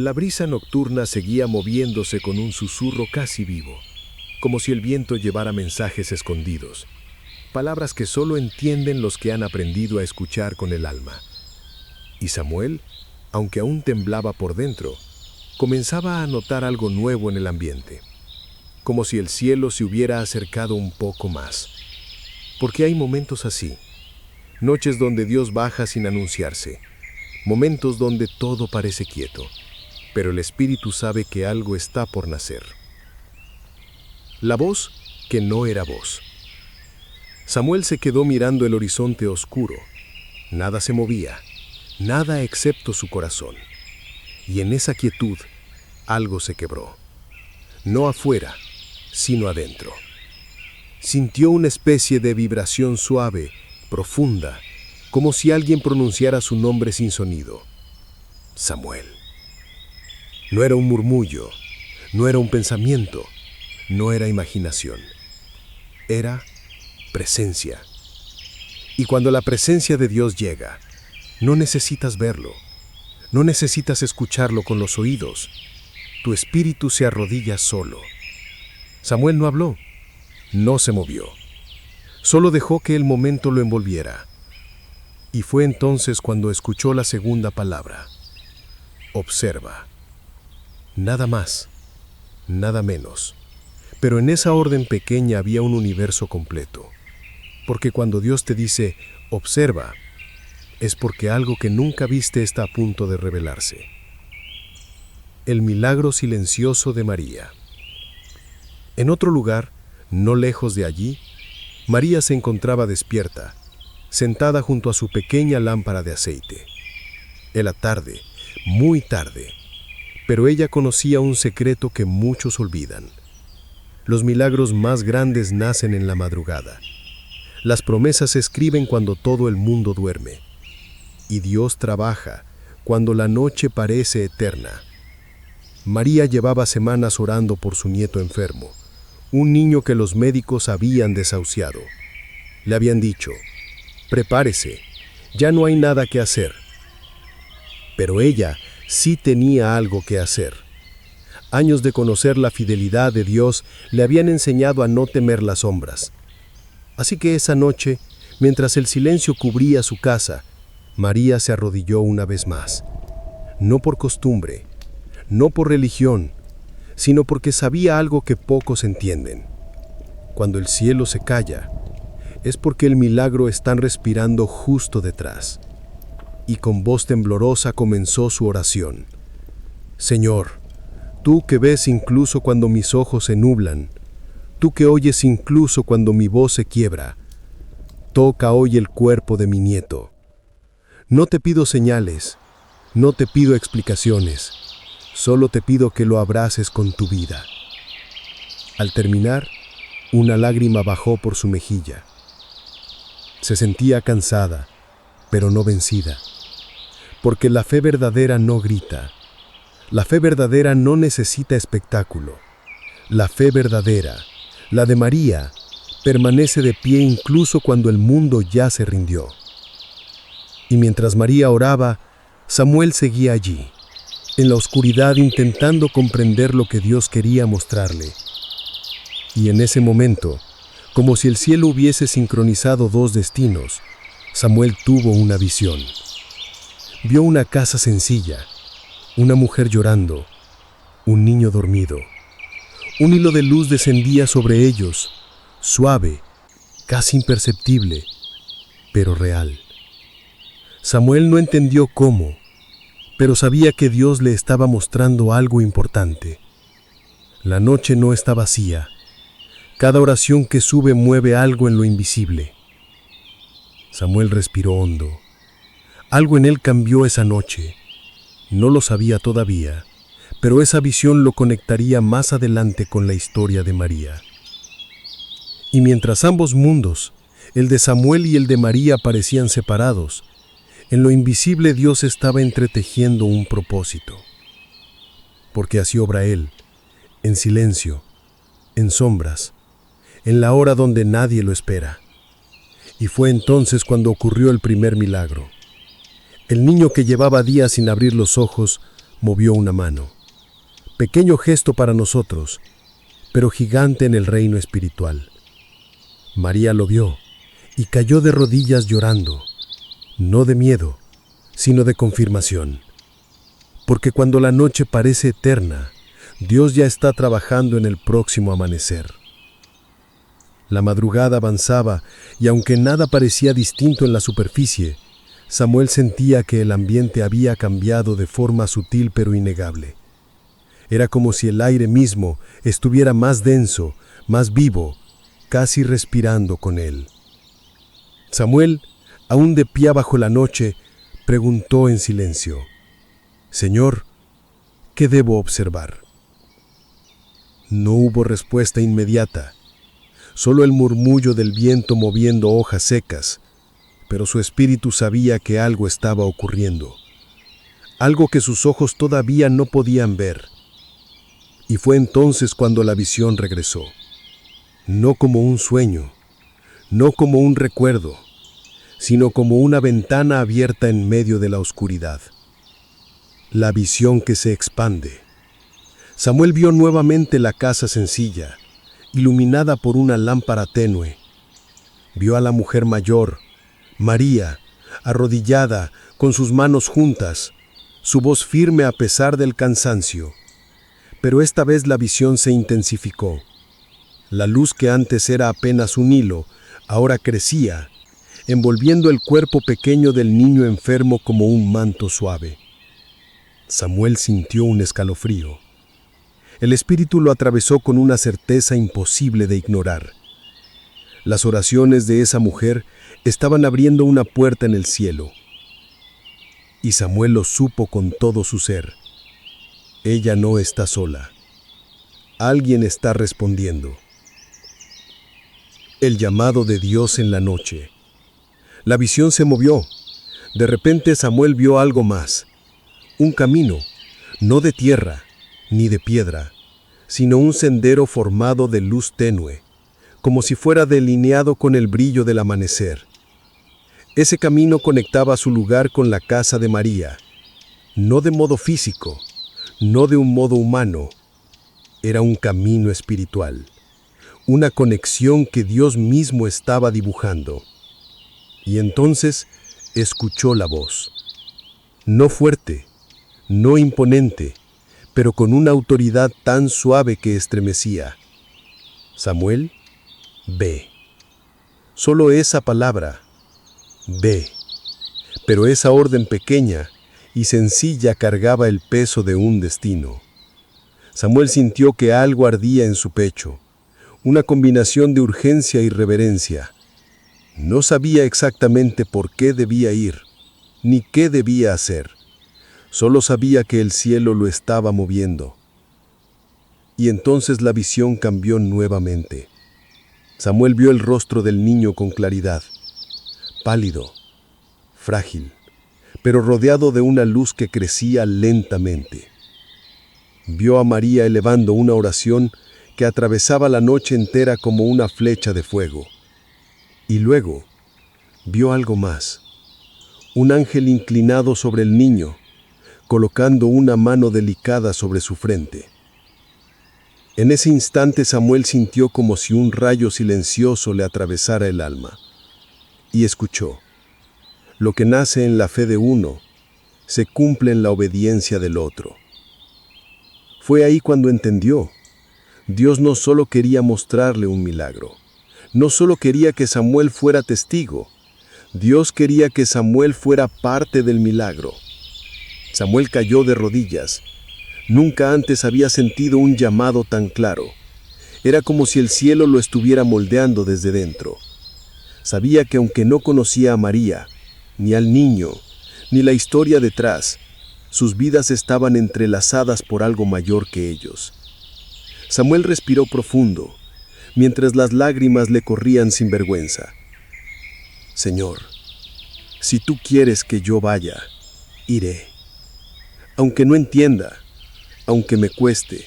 La brisa nocturna seguía moviéndose con un susurro casi vivo, como si el viento llevara mensajes escondidos, palabras que solo entienden los que han aprendido a escuchar con el alma. Y Samuel, aunque aún temblaba por dentro, comenzaba a notar algo nuevo en el ambiente, como si el cielo se hubiera acercado un poco más. Porque hay momentos así, noches donde Dios baja sin anunciarse, momentos donde todo parece quieto, pero el espíritu sabe que algo está por nacer. La voz que no era voz. Samuel se quedó mirando el horizonte oscuro. Nada se movía, nada excepto su corazón. Y en esa quietud, algo se quebró. No afuera, sino adentro. Sintió una especie de vibración suave, profunda, como si alguien pronunciara su nombre sin sonido. Samuel. No era un murmullo, no era un pensamiento, no era imaginación. Era presencia. Y cuando la presencia de Dios llega, no necesitas verlo, no necesitas escucharlo con los oídos. Tu espíritu se arrodilla solo. Samuel no habló, no se movió. Solo dejó que el momento lo envolviera. Y fue entonces cuando escuchó la segunda palabra. Observa. Nada más, nada menos. Pero en esa orden pequeña había un universo completo. Porque cuando Dios te dice, observa, es porque algo que nunca viste está a punto de revelarse. El milagro silencioso de María. En otro lugar, no lejos de allí, María se encontraba despierta, sentada junto a su pequeña lámpara de aceite. Era tarde, muy tarde, pero ella conocía un secreto que muchos olvidan. Los milagros más grandes nacen en la madrugada. Las promesas se escriben cuando todo el mundo duerme. Y Dios trabaja cuando la noche parece eterna. María llevaba semanas orando por su nieto enfermo, un niño que los médicos habían desahuciado. Le habían dicho, prepárese, ya no hay nada que hacer. Pero ella sí tenía algo que hacer. Años de conocer la fidelidad de Dios le habían enseñado a no temer las sombras. Así que esa noche, mientras el silencio cubría su casa, María se arrodilló una vez más. No por costumbre, no por religión, sino porque sabía algo que pocos entienden. Cuando el cielo se calla, es porque el milagro está respirando justo detrás. Y con voz temblorosa comenzó su oración. Señor, tú que ves incluso cuando mis ojos se nublan, tú que oyes incluso cuando mi voz se quiebra, toca hoy el cuerpo de mi nieto. No te pido señales, no te pido explicaciones, solo te pido que lo abraces con tu vida. Al terminar, una lágrima bajó por su mejilla. Se sentía cansada, pero no vencida. Porque la fe verdadera no grita. La fe verdadera no necesita espectáculo. La fe verdadera, la de María, permanece de pie incluso cuando el mundo ya se rindió. Y mientras María oraba, Samuel seguía allí, en la oscuridad intentando comprender lo que Dios quería mostrarle. Y en ese momento, como si el cielo hubiese sincronizado dos destinos, Samuel tuvo una visión. Vio una casa sencilla, una mujer llorando, un niño dormido. Un hilo de luz descendía sobre ellos, suave, casi imperceptible, pero real. Samuel no entendió cómo, pero sabía que Dios le estaba mostrando algo importante. La noche no está vacía. Cada oración que sube mueve algo en lo invisible. Samuel respiró hondo. Algo en él cambió esa noche. No lo sabía todavía, pero esa visión lo conectaría más adelante con la historia de María. Y mientras ambos mundos, el de Samuel y el de María, parecían separados, en lo invisible Dios estaba entretejiendo un propósito. Porque así obra Él, en silencio, en sombras, en la hora donde nadie lo espera. Y fue entonces cuando ocurrió el primer milagro. El niño que llevaba días sin abrir los ojos movió una mano. Pequeño gesto para nosotros, pero gigante en el reino espiritual. María lo vio y cayó de rodillas llorando, no de miedo, sino de confirmación. Porque cuando la noche parece eterna, Dios ya está trabajando en el próximo amanecer. La madrugada avanzaba y aunque nada parecía distinto en la superficie, Samuel sentía que el ambiente había cambiado de forma sutil pero innegable. Era como si el aire mismo estuviera más denso, más vivo, casi respirando con él. Samuel, aún de pie bajo la noche, preguntó en silencio: «Señor, ¿qué debo observar?». No hubo respuesta inmediata, solo el murmullo del viento moviendo hojas secas, pero su espíritu sabía que algo estaba ocurriendo, algo que sus ojos todavía no podían ver. Y fue entonces cuando la visión regresó, no como un sueño, no como un recuerdo, sino como una ventana abierta en medio de la oscuridad. La visión que se expande. Samuel vio nuevamente la casa sencilla, iluminada por una lámpara tenue. Vio a la mujer mayor, María, arrodillada, con sus manos juntas, su voz firme a pesar del cansancio. Pero esta vez la visión se intensificó. La luz que antes era apenas un hilo, ahora crecía, envolviendo el cuerpo pequeño del niño enfermo como un manto suave. Samuel sintió un escalofrío. El espíritu lo atravesó con una certeza imposible de ignorar. Las oraciones de esa mujer estaban abriendo una puerta en el cielo. Y Samuel lo supo con todo su ser. Ella no está sola. Alguien está respondiendo. El llamado de Dios en la noche. La visión se movió. De repente Samuel vio algo más. Un camino, no de tierra, ni de piedra, sino un sendero formado de luz tenue, como si fuera delineado con el brillo del amanecer. Ese camino conectaba su lugar con la casa de María, no de modo físico, no de un modo humano. Era un camino espiritual, una conexión que Dios mismo estaba dibujando. Y entonces escuchó la voz, no fuerte, no imponente, pero con una autoridad tan suave que estremecía. Samuel, ve. Solo esa palabra, ve. Pero esa orden pequeña y sencilla cargaba el peso de un destino. Samuel sintió que algo ardía en su pecho, una combinación de urgencia y reverencia. No sabía exactamente por qué debía ir, ni qué debía hacer. Solo sabía que el cielo lo estaba moviendo. Y entonces la visión cambió nuevamente. Samuel vio el rostro del niño con claridad, pálido, frágil, pero rodeado de una luz que crecía lentamente. Vio a María elevando una oración que atravesaba la noche entera como una flecha de fuego. Y luego vio algo más, un ángel inclinado sobre el niño, colocando una mano delicada sobre su frente. En ese instante Samuel sintió como si un rayo silencioso le atravesara el alma. Y escuchó: lo que nace en la fe de uno, se cumple en la obediencia del otro. Fue ahí cuando entendió. Dios no solo quería mostrarle un milagro, no solo quería que Samuel fuera testigo, Dios quería que Samuel fuera parte del milagro. Samuel cayó de rodillas. Nunca antes había sentido un llamado tan claro. Era como si el cielo lo estuviera moldeando desde dentro. Sabía que aunque no conocía a María, ni al niño, ni la historia detrás, sus vidas estaban entrelazadas por algo mayor que ellos. Samuel respiró profundo, mientras las lágrimas le corrían sin vergüenza. Señor, si tú quieres que yo vaya, iré. Aunque no entienda, aunque me cueste,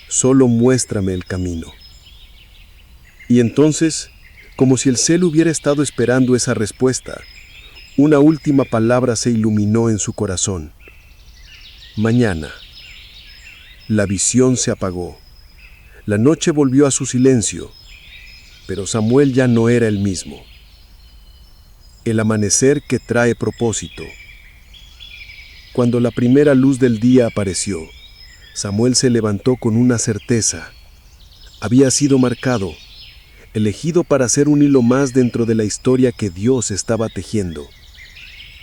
solo muéstrame el camino. Y entonces, como si el cielo hubiera estado esperando esa respuesta, una última palabra se iluminó en su corazón. Mañana. La visión se apagó. La noche volvió a su silencio, pero Samuel ya no era el mismo. El amanecer que trae propósito. Cuando la primera luz del día apareció, Samuel se levantó con una certeza. Había sido marcado, elegido para ser un hilo más dentro de la historia que Dios estaba tejiendo.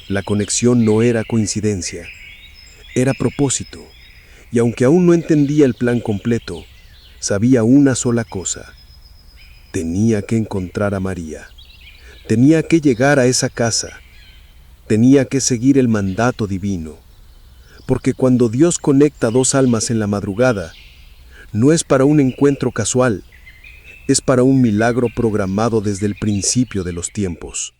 La conexión no era coincidencia, era propósito, y aunque aún no entendía el plan completo, sabía una sola cosa: tenía que encontrar a María, tenía que llegar a esa casa, tenía que seguir el mandato divino, porque cuando Dios conecta dos almas en la madrugada, no es para un encuentro casual, es para un milagro programado desde el principio de los tiempos.